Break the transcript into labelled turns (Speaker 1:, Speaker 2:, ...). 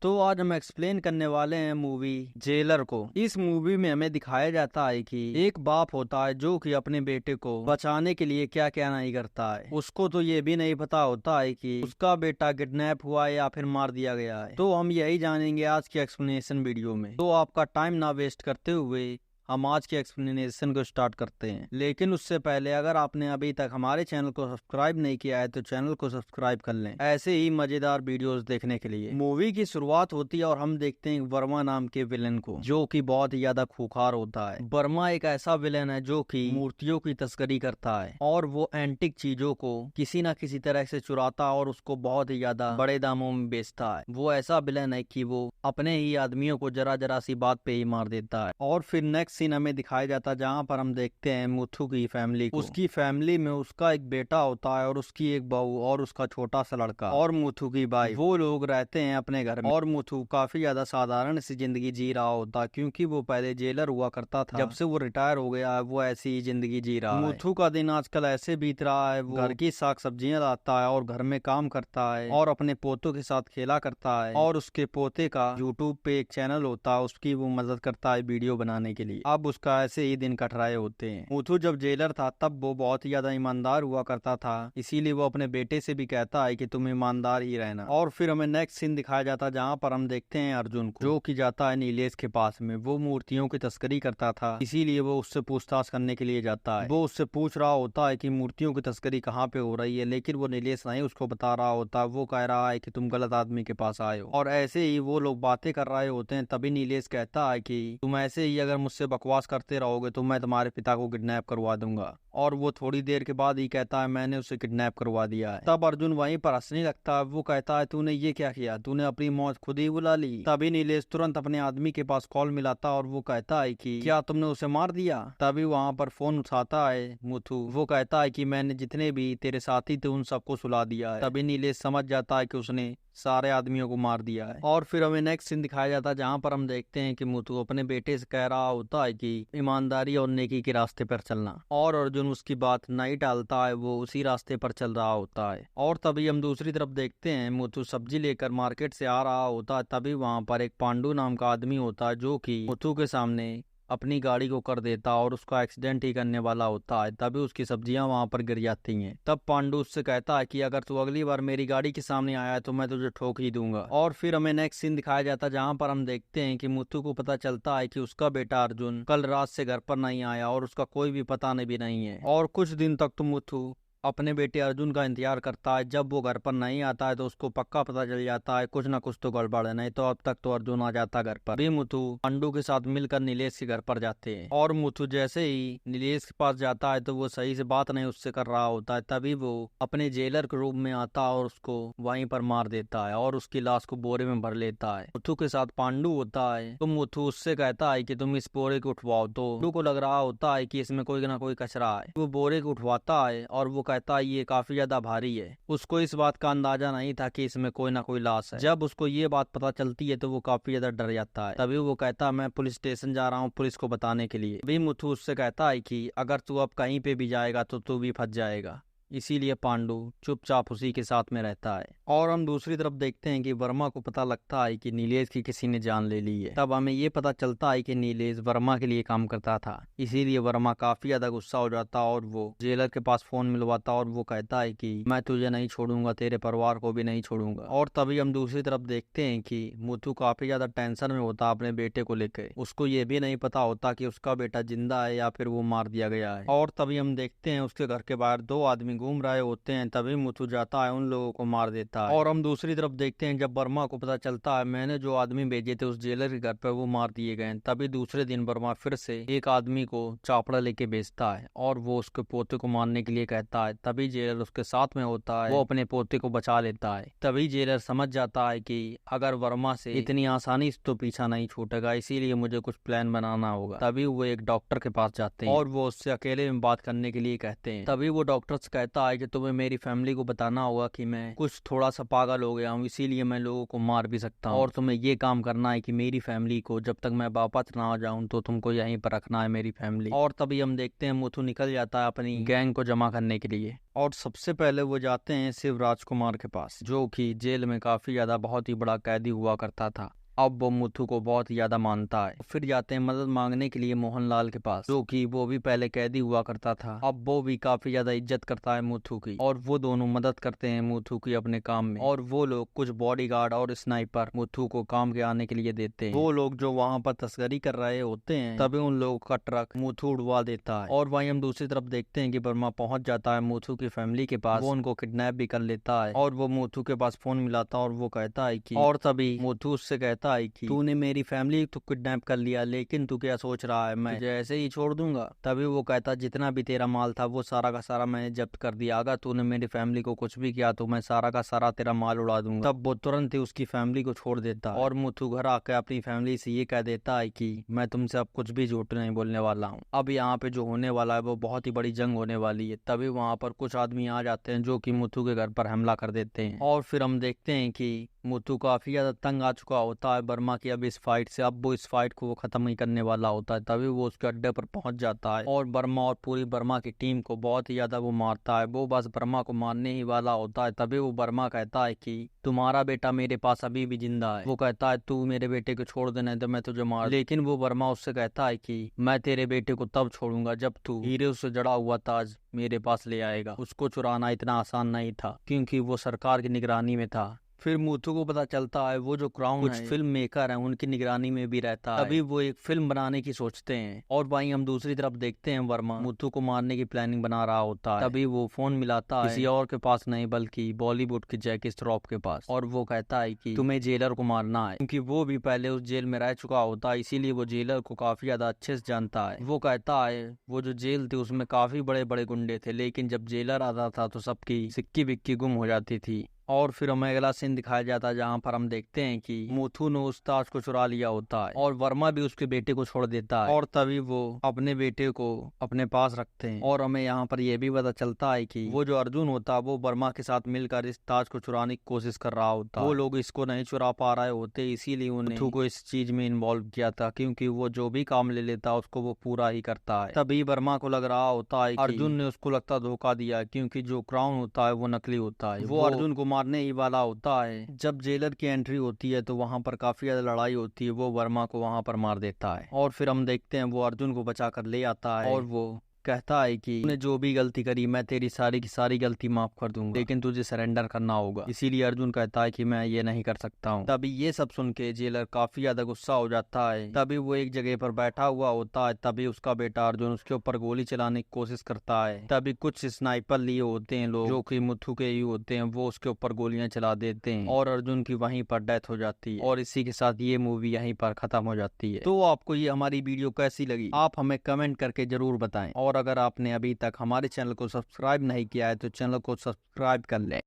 Speaker 1: तो आज हम एक्सप्लेन करने वाले हैं मूवी जेलर को। इस मूवी में हमें दिखाया जाता है कि एक बाप होता है जो कि अपने बेटे को बचाने के लिए क्या क्या नहीं करता है। उसको तो ये भी नहीं पता होता है कि उसका बेटा किडनैप हुआ है या फिर मार दिया गया है। तो हम यही जानेंगे आज की एक्सप्लेनेशन वीडियो में। तो आपका टाइम ना वेस्ट करते हुए हम आज के एक्सप्लेनेशन को स्टार्ट करते हैं। लेकिन उससे पहले अगर आपने अभी तक हमारे चैनल को सब्सक्राइब नहीं किया है तो चैनल को सब्सक्राइब कर लें ऐसे ही मजेदार वीडियोस देखने के लिए। मूवी की शुरुआत होती है और हम देखते हैं वर्मा नाम के विलेन को, जो कि बहुत ही ज्यादा खूंखार होता है। वर्मा एक ऐसा विलेन है जो कि मूर्तियों की तस्करी करता है और वो एंटिक चीजों को किसी न किसी तरह से चुराता है और उसको बहुत ही ज्यादा बड़े दामों में बेचता है। वो ऐसा विलेन है कि वो अपने ही आदमियों को जरा जरा सी बात पे ही मार देता है। और फिर नेक्स्ट सीन हमें दिखाया जाता है जहाँ पर हम देखते हैं मुथु की फैमिली को। उसकी फैमिली में उसका एक बेटा होता है और उसकी एक बहू और उसका छोटा सा लड़का और मुथु की भाई। वो लोग रहते हैं अपने घर में और मुथु काफी ज्यादा साधारण सी जिंदगी जी रहा होता क्योंकि वो पहले जेलर हुआ करता था। जब से वो रिटायर हो गया है वो ऐसी ही जिंदगी जी रहा है। मुथु का दिन आजकल ऐसे बीत रहा है, वो घर की साग सब्जियां लाता है और घर में काम करता है और अपने पोतों के साथ खेला करता है। और उसके पोते का यूट्यूब पे एक चैनल होता है, उसकी वो मदद करता है वीडियो बनाने के लिए। अब उसका ऐसे ही दिन कट रहे होते हैं। मुथु जब जेलर था तब वो बहुत ही ज्यादा ईमानदार हुआ करता था, इसीलिए वो अपने बेटे से भी कहता है कि तुम ईमानदार ही रहना। और फिर हमें नेक्स्ट सीन दिखाया जाता है जहाँ पर हम देखते हैं अर्जुन को, जो कि जाता है नीलेश के पास में। वो मूर्तियों की तस्करी करता था, इसीलिए वो उससे पूछताछ करने के लिए जाता है। वो उससे पूछ रहा होता है कि मूर्तियों की तस्करी कहाँ पे हो रही है, लेकिन वो नीलेश नहीं उसको बता रहा होता। वो कह रहा है कि तुम गलत आदमी के पास आए हो। और ऐसे ही वो लोग बातें कर रहे होते हैं, तभी नीलेश कहता है कि तुम ऐसे ही अगर मुझसे बकवास करते रहोगे तो मैं तुम्हारे पिता को किडनैप करवा दूंगा। और वो थोड़ी देर के बाद ही कहता है मैंने उसे किडनैप करवा दिया है। तब अर्जुन वहीं पर हंसने लगता है। वो कहता है तूने ये क्या किया, तूने अपनी मौत खुद ही बुला ली। तभी नीलेश तुरंत अपने आदमी के पास कॉल मिलाता और वो कहता है कि क्या तुमने उसे मार दिया। तभी वहाँ पर फोन उठाता है मुथु। वो कहता है कि मैंने जितने भी तेरे साथी थे उन सबको सुला दिया है। तभी नीलेश समझ जाता है कि उसने सारे आदमियों को मार दिया है। और फिर हमें नेक्स्ट सीन दिखाया जाता है जहाँ पर हम देखते हैं कि मुथु अपने बेटे से कह रहा होता है कि ईमानदारी और नेकी के रास्ते पर चलना, और अर्जुन उसकी बात नहीं टालता है, वो उसी रास्ते पर चल रहा होता है। और तभी हम दूसरी तरफ देखते हैं मुथु सब्जी लेकर मार्केट से आ रहा होता है। तभी वहाँ पर एक पांडु नाम का आदमी होता है जो कि मुथु के सामने अपनी गाड़ी को कर देता और उसका एक्सीडेंट ही करने वाला होता है। तभी उसकी सब्जियां वहां पर गिर जाती हैं। तब पांडु उससे कहता है कि अगर तू अगली बार मेरी गाड़ी के सामने आया तो मैं तुझे ठोक ही दूंगा। और फिर हमें नेक्स्ट सीन दिखाया जाता है जहां पर हम देखते हैं कि मुथु को पता चलता है कि उसका बेटा अर्जुन कल रात से घर पर नहीं आया और उसका कोई भी पता भी नहीं है। और कुछ दिन तक तो मुथु अपने बेटे अर्जुन का इंतजार करता है। जब वो घर पर नहीं आता है तो उसको पक्का पता चल जाता है कुछ न कुछ तो गड़बड़ है, नहीं तो अब तक तो अर्जुन आ जाता घर पर। भी मुथु पांडु के साथ मिलकर नीलेश के घर पर जाते हैं और मुथु जैसे ही नीलेश के पास जाता है तो वो सही से बात नहीं उससे कर रहा होता है। तभी वो अपने जेलर के रूप में आता है और उसको वहीं पर मार देता है और उसकी लाश को बोरे में भर लेता है। मुथु के साथ पांडु होता है तो मुथु उससे कहता है कि तुम इस बोरे को उठवाओ। तो पांडु को लग रहा होता है कि इसमें कोई ना कोई कचरा है। वो बोरे को उठवाता है और वो कहता है ये काफी ज्यादा भारी है। उसको इस बात का अंदाजा नहीं था कि इसमें कोई ना कोई लाश है। जब उसको ये बात पता चलती है तो वो काफी ज्यादा डर जाता है। तभी वो कहता है मैं पुलिस स्टेशन जा रहा हूँ पुलिस को बताने के लिए। भी मुथु उससे कहता है कि अगर तू अब कहीं पे भी जाएगा तो तू भी फंस जाएगा, इसीलिए पांडु चुपचाप उसी के साथ में रहता है। और हम दूसरी तरफ देखते हैं कि वर्मा को पता लगता है कि नीलेश की किसी ने जान ले ली है। तब हमें ये पता चलता है कि नीलेश वर्मा के लिए काम करता था, इसीलिए वर्मा काफी ज्यादा गुस्सा हो जाता और वो जेलर के पास फोन मिलवाता और वो कहता है कि मैं तुझे नहीं छोड़ूंगा, तेरे परिवार को भी नहीं छोड़ूंगा। और तभी हम दूसरी तरफ देखते हैं कि मुथु काफी ज्यादा टेंशन में होता अपने बेटे को लेकर। उसको ये भी नहीं पता होता कि उसका बेटा जिंदा है या फिर वो मार दिया गया है। और तभी हम देखते हैं उसके घर के बाहर दो आदमी घूम रहे होते हैं। तभी मुथु जाता है उन लोगों को मार देता है। और हम दूसरी तरफ देखते हैं जब वर्मा को पता चलता है मैंने जो आदमी भेजे थे उस जेलर के घर पर वो मार दिए गए। तभी दूसरे दिन वर्मा फिर से एक आदमी को चापड़ा लेके भेजता है और वो उसके पोते को मारने के लिए कहता है। तभी जेलर उसके साथ में होता है, वो अपने पोते को बचा लेता है। तभी जेलर समझ जाता है कि अगर वर्मा से इतनी आसानी से तो पीछा नहीं छूटेगा, इसीलिए मुझे कुछ प्लान बनाना होगा। तभी वो एक डॉक्टर के पास जाते हैं और वो उससे अकेले में बात करने के लिए कहते हैं। तभी वो डॉक्टर से कहता कहता है कि तुम्हें मेरी फैमिली को बताना होगा कि मैं कुछ थोड़ा सा पागल हो गया हूँ, इसीलिए मैं लोगों को मार भी सकता हूँ, और तुम्हें ये काम करना है कि मेरी फैमिली को जब तक मैं वापस ना आ जाऊं तो तुमको यहीं पर रखना है मेरी फैमिली। और तभी हम देखते हैं मुथु निकल जाता है अपनी गैंग को जमा करने के लिए, और सबसे पहले वो जाते हैं शिवराज कुमार के पास, जो कि जेल में काफी ज्यादा बहुत ही बड़ा कैदी हुआ करता था। अब वो मुथु को बहुत ही ज्यादा मानता है। फिर जाते हैं मदद मांगने के लिए मोहनलाल के पास, जो कि वो भी पहले कैदी हुआ करता था। अब वो भी काफी ज्यादा इज्जत करता है मुथु की, और वो दोनों मदद करते हैं मुथु की अपने काम में। और वो लोग कुछ बॉडीगार्ड और स्नाइपर मुथु को काम के आने के लिए देते हैं। वो लोग जो वहाँ पर तस्करी कर रहे होते हैं, तभी उन लोगों का ट्रक मुथु उड़वा देता है। और वहीं हम दूसरी तरफ देखते हैं कि वर्मा पहुंच जाता है मुथु की फैमिली के पास। वो उनको किडनैप भी कर लेता है, और वो मुथु के पास फोन मिलाता है और वो कहता है कि, और तभी मुथु उससे कहता है कि तूने मेरी फैमिली तो किडनैप कर लिया, लेकिन तू क्या सोच रहा है मैं तुझे ऐसे ही छोड़ दूंगा? तभी वो कहता जितना भी तेरा माल था वो सारा का सारा मैंने जब्त कर दिया, अगर तूने मेरी फैमिली को कुछ भी किया तो मैं सारा का सारा तेरा माल उड़ा दूंगा। तब वो तुरंत ही उसकी फैमिली को छोड़ देता है, और मुथु घर आकर अपनी फैमिली से ये कह देता है कि मैं तुमसे अब कुछ भी झूठ नहीं बोलने वाला हूँ। अब यहाँ पे जो होने वाला है वो बहुत ही बड़ी जंग होने वाली है। तभी वहाँ पर कुछ आदमी आ जाते हैं जो कि मुथु के घर पर हमला कर देते हैं, और फिर हम देखते हैं कि मुथु काफी ज्यादा तंग आ चुका होता है वर्मा की अब इस फाइट से। अब वो इस फाइट को वो खत्म ही करने वाला होता है। तभी वो उसके अड्डे पर पहुंच जाता है, और वर्मा और पूरी वर्मा की टीम को बहुत ही ज्यादा वो मारता है। वो बस वर्मा को मारने ही वाला होता है। तभी वो वर्मा कहता है कि तुम्हारा बेटा मेरे पास अभी भी जिंदा है। वो कहता है तू मेरे बेटे को छोड़ देना तो मैं तुझे मार। लेकिन वो वर्मा उससे कहता है कि मैं तेरे बेटे को तब छोड़ूंगा जब तू हीरे से जड़ा हुआ ताज मेरे पास ले आएगा। उसको चुराना इतना आसान नहीं था, क्योंकि वो सरकार की निगरानी में था। फिर मुथु को पता चलता है वो जो क्राउन कुछ फिल्म मेकर हैं उनकी निगरानी में भी रहता है। तभी वो एक फिल्म बनाने की सोचते हैं, और वहीं हम दूसरी तरफ देखते हैं वर्मा मुथु को मारने की प्लानिंग बना रहा होता है। तभी वो फोन मिलाता है किसी और के पास नहीं बल्कि बॉलीवुड के जैकी श्रॉफ के पास, और वो कहता है कि तुम्हें जेलर को मारना है, क्योंकि वो भी पहले उस जेल में रह चुका होता है, इसीलिए वो जेलर को काफी ज्यादा अच्छे से जानता है। वो कहता है वो जो जेल थी उसमें काफी बड़े बड़े गुंडे थे, लेकिन जब जेलर आता था तो सबकी सिक्की बिक्की गुम हो जाती थी। और फिर हमें अगला सीन दिखाया जाता है जहाँ पर हम देखते हैं कि मुथु ने उस ताज को चुरा लिया होता है, और वर्मा भी उसके बेटे को छोड़ देता है। और तभी वो अपने बेटे को अपने पास रखते हैं, और हमें यहाँ पर यह भी पता चलता है कि वो जो अर्जुन होता है वो वर्मा के साथ मिलकर इस ताज को चुराने की कोशिश कर रहा होता है। वो लोग इसको नहीं चुरा पा रहे होते, इसीलिए उन्हें मुथु को इस चीज में इन्वॉल्व किया था, क्योंकि वो जो भी काम ले लेता उसको वो पूरा ही करता है। तभी वर्मा को लग रहा होता है अर्जुन ने उसको लगता धोखा दिया, क्योंकि जो क्राउन होता है वो नकली होता है। वो अर्जुन को मारने ही वाला होता है। जब जेलर की एंट्री होती है तो वहाँ पर काफी ज्यादा लड़ाई होती है। वो वर्मा को वहाँ पर मार देता है, और फिर हम देखते हैं वो अर्जुन को बचा कर ले आता है, और वो कहता है कि तूने जो भी गलती करी मैं तेरी सारी की सारी गलती माफ कर दूंगा, लेकिन तुझे सरेंडर करना होगा। इसीलिए अर्जुन कहता है कि मैं ये नहीं कर सकता हूँ। तभी ये सब सुन के जेलर काफी ज्यादा गुस्सा हो जाता है। तभी वो एक जगह पर बैठा हुआ होता है। तभी उसका बेटा अर्जुन उसके ऊपर गोली चलाने की कोशिश करता है। तभी कुछ स्नाइपर लिए होते हैं लोग जो कि मुथु के ही होते हैं, वो उसके ऊपर गोलियां चला देते हैं, और अर्जुन की वहीं पर डेथ हो जाती है। और इसी के साथ ये मूवी यहीं पर खत्म हो जाती है। तो आपको ये हमारी वीडियो कैसी लगी आप हमें कमेंट करके जरूर बताएं, और अगर आपने अभी तक हमारे चैनल को सब्सक्राइब नहीं किया है तो चैनल को सब्सक्राइब कर लें।